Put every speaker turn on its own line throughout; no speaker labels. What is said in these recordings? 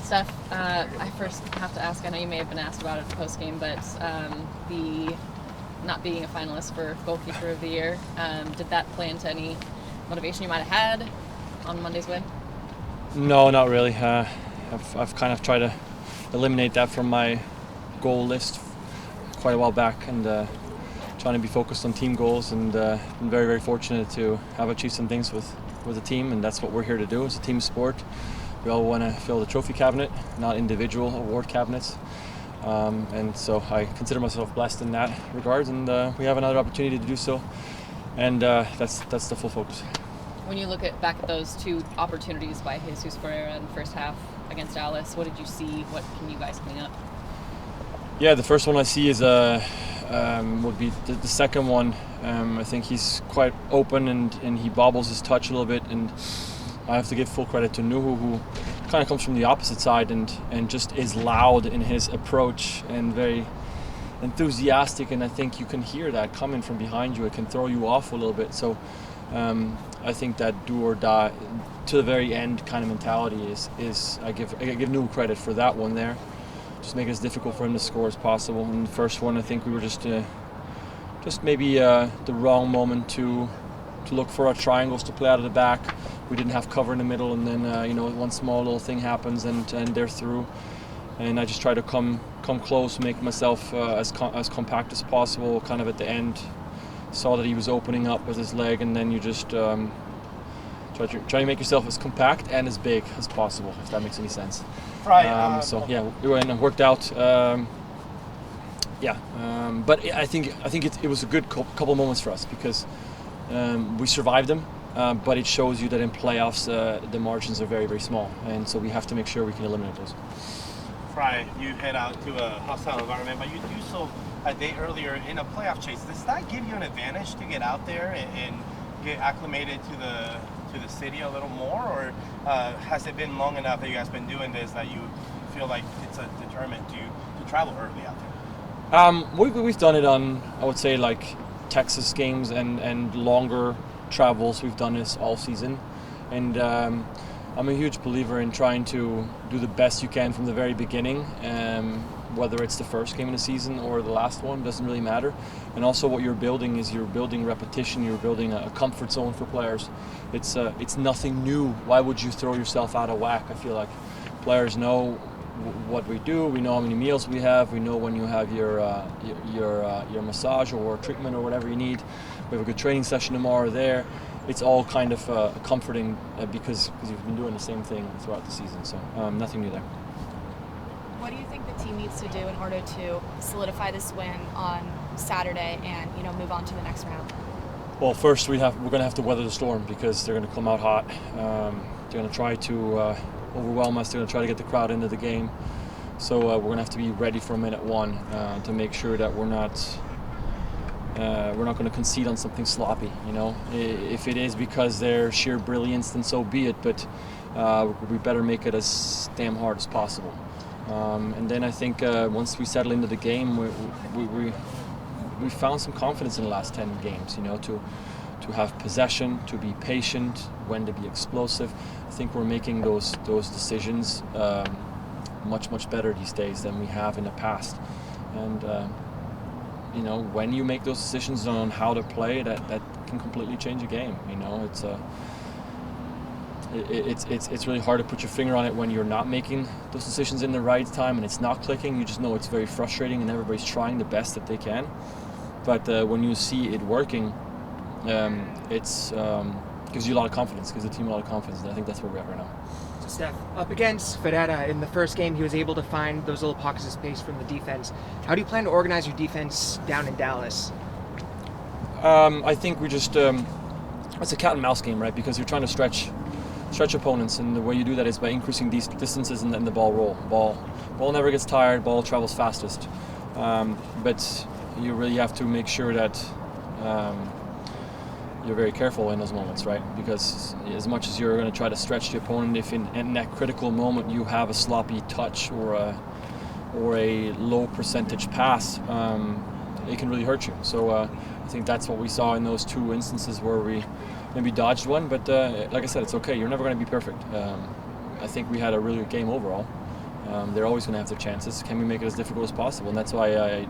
Steph, I first have to ask, I know you may have been asked about it post-game, but the not being a finalist for Goalkeeper of the Year, did that play into any motivation you might have had on Monday's win?
No, not really. I've kind of tried to eliminate that from my goal list quite a while back, and trying to be focused on team goals, and been very, very fortunate to have achieved some things with the team, and that's what we're here to do. It's a team sport. We all want to fill the trophy cabinet, not individual award cabinets. And so I consider myself blessed in that regard, and we have another opportunity to do so, and that's the full focus.
When you look back at those two opportunities by Jesus Ferreira in the first half against Dallas, what did you see? What can you guys clean up?
Yeah, the first one I see is would be the second one. I think he's quite open and he bobbles his touch a little bit, and I have to give full credit to Nuhu, who kind of comes from the opposite side and just is loud in his approach and very enthusiastic, and I think you can hear that coming from behind you. It can throw you off a little bit. So I think that do or die to the very end kind of mentality is I give Nuhu credit for that one there. Just make it as difficult for him to score as possible. And the first one, I think we were just maybe the wrong moment to look for our triangles to play out of the back. We didn't have cover in the middle, and then one small little thing happens and they're through. And I just try to come close, make myself as compact as possible. Kind of at the end, saw that he was opening up with his leg, and then you just try to make yourself as compact and as big as possible, if that makes any sense.
Right.
So yeah, it worked out. But I think it was a good couple of moments for us because we survived them. But it shows you that in playoffs the margins are very, very small, and so we have to make sure we can eliminate those.
Frei, you head out to a hostile environment, but you do so a day earlier in a playoff chase. Does that give you an advantage to get out there and get acclimated to the city a little more, or has it been long enough that you guys been doing this that you feel like it's a deterrent to travel early out there?
We've done it on, I would say, like Texas games and longer travels. We've done this all season, and I'm a huge believer in trying to do the best you can from the very beginning, whether it's the first game of the season or the last one, doesn't really matter. And also what you're building is you're building repetition, you're building a comfort zone for players. It's nothing new. Why would you throw yourself out of whack? I feel like players know what we do, we know how many meals we have, we know when you have your massage or treatment or whatever you need. We have a good training session tomorrow there. It's all kind of comforting because you've been doing the same thing throughout the season, so nothing new there.
What do you think the team needs to do in order to solidify this win on Saturday and move on to the next round?
Well, first we're going to have to weather the storm because they're going to come out hot. They're going to try to overwhelm us. They're going to try to get the crowd into the game. So we're going to have to be ready for minute one to make sure that we're not going to concede on something sloppy. If it is because they're sheer brilliance, then so be it. But we better make it as damn hard as possible. And then I think once we settle into the game, we found some confidence in the last 10 games. To have possession, to be patient, when to be explosive. I think we're making those decisions much better these days than we have in the past. And when you make those decisions on how to play, that can completely change a game. It's really hard to put your finger on it when you're not making those decisions in the right time and it's not clicking. You just know it's very frustrating and everybody's trying the best that they can. But when you see it working, it's gives you a lot of confidence, gives the team a lot of confidence, and I think that's where we're at right now.
So Steph, up against Ferreira in the first game, he was able to find those little pockets of space from the defense. How do you plan to organize your defense down in Dallas?
I think we just it's a cat and mouse game, right? Because you're trying to stretch opponents, and the way you do that is by increasing these distances and then the ball roll. Ball never gets tired. Ball travels fastest, but you really have to make sure that you're very careful in those moments, right? Because as much as you're going to try to stretch the opponent, if in that critical moment you have a sloppy touch or a low percentage pass, it can really hurt you. So I think that's what we saw in those two instances where we maybe dodged one, but like I said, it's okay. You're never going to be perfect. I think we had a really good game overall, They're always going to have their chances. Can we make it as difficult as possible? And that's why I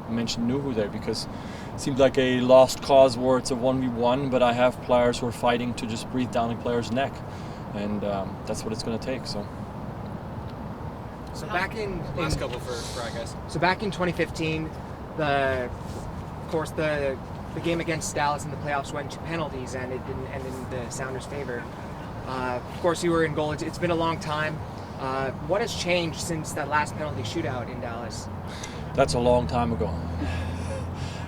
mentioned Nuhu there, because it seems like a lost cause where it's a 1v1, but I have players who are fighting to just breathe down a player's neck, and that's what it's going to take. So
back in
Last couple for Frei, guys.
So back in 2015, of course the game against Dallas in the playoffs went to penalties, and it didn't end in the Sounders' favor. Of course, you were in goal. It's been a long time. What has changed since that last penalty shootout in Dallas?
that's a long time ago,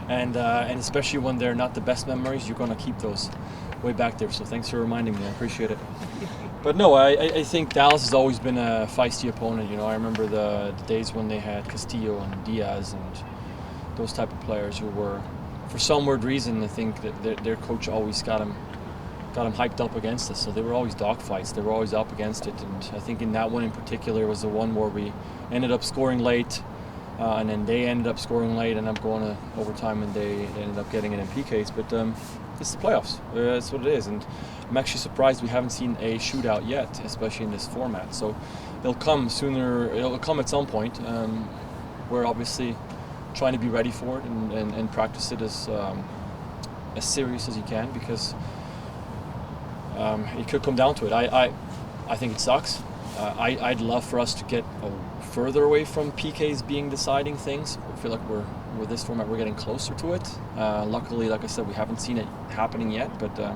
and especially when they're not the best memories, you're going to keep those way back there. So thanks for reminding me. I appreciate it. But no, I think Dallas has always been a feisty opponent. I remember the days when they had Castillo and Diaz and those type of players who were, for some weird reason, I think that their coach always got them hyped up against us. So they were always dogfights. They were always up against it. And I think in that one in particular was the one where we ended up scoring late, and then they ended up scoring late, and up going to overtime, and they ended up getting it in PKs. But it's the playoffs. That's what it is. And I'm actually surprised we haven't seen a shootout yet, especially in this format. So it'll come sooner. It'll come at some point. We're obviously trying to be ready for it and practice it as serious as you can, because it could come down to it. I think it sucks. I'd love for us to get further away from PKs being deciding things. I feel like with this format we're getting closer to it. Luckily, like I said, we haven't seen it happening yet, but I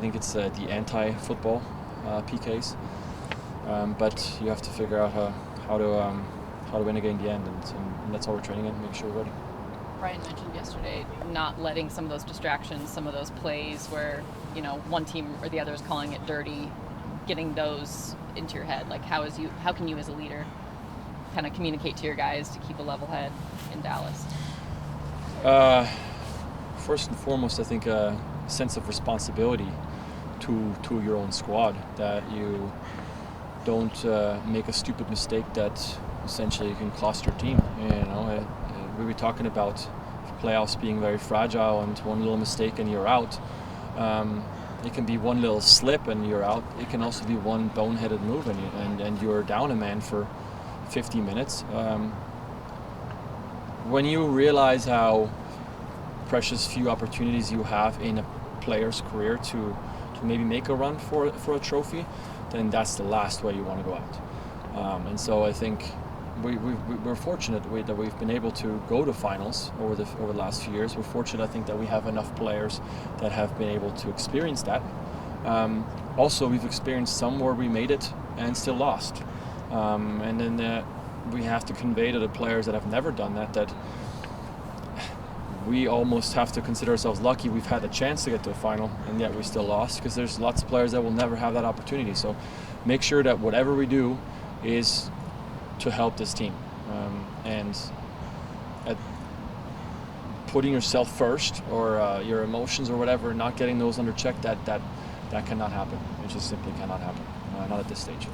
think it's the anti-football PKs. But you have to figure out how to win a game in the end, and that's all we're training in, make sure we're ready.
Brian mentioned yesterday not letting some of those distractions, some of those plays where, one team or the other is calling it dirty, getting those into your head. Like, how can you as a leader kind of communicate to your guys to keep a level head in Dallas?
First and foremost, I think a sense of responsibility to your own squad, that you don't make a stupid mistake that essentially can cost your team. We were talking about playoffs being very fragile, and one little mistake and you're out. It can be one little slip and you're out. It can also be one boneheaded move and you're down a man for 50 minutes. When you realize how precious few opportunities you have in a player's career to maybe make a run for a trophy, then that's the last way you want to go out. And so I think we're fortunate that we've been able to go to finals over the last few years. We're fortunate, I think, that we have enough players that have been able to experience that. Also, we've experienced some where we made it and still lost. And then we have to convey to the players that have never done that we almost have to consider ourselves lucky we've had a chance to get to a final and yet we still lost, because there's lots of players that will never have that opportunity. So make sure that whatever we do is to help this team, and putting yourself first or your emotions or whatever, not getting those under check, that cannot happen. It just simply cannot happen, not at this stage.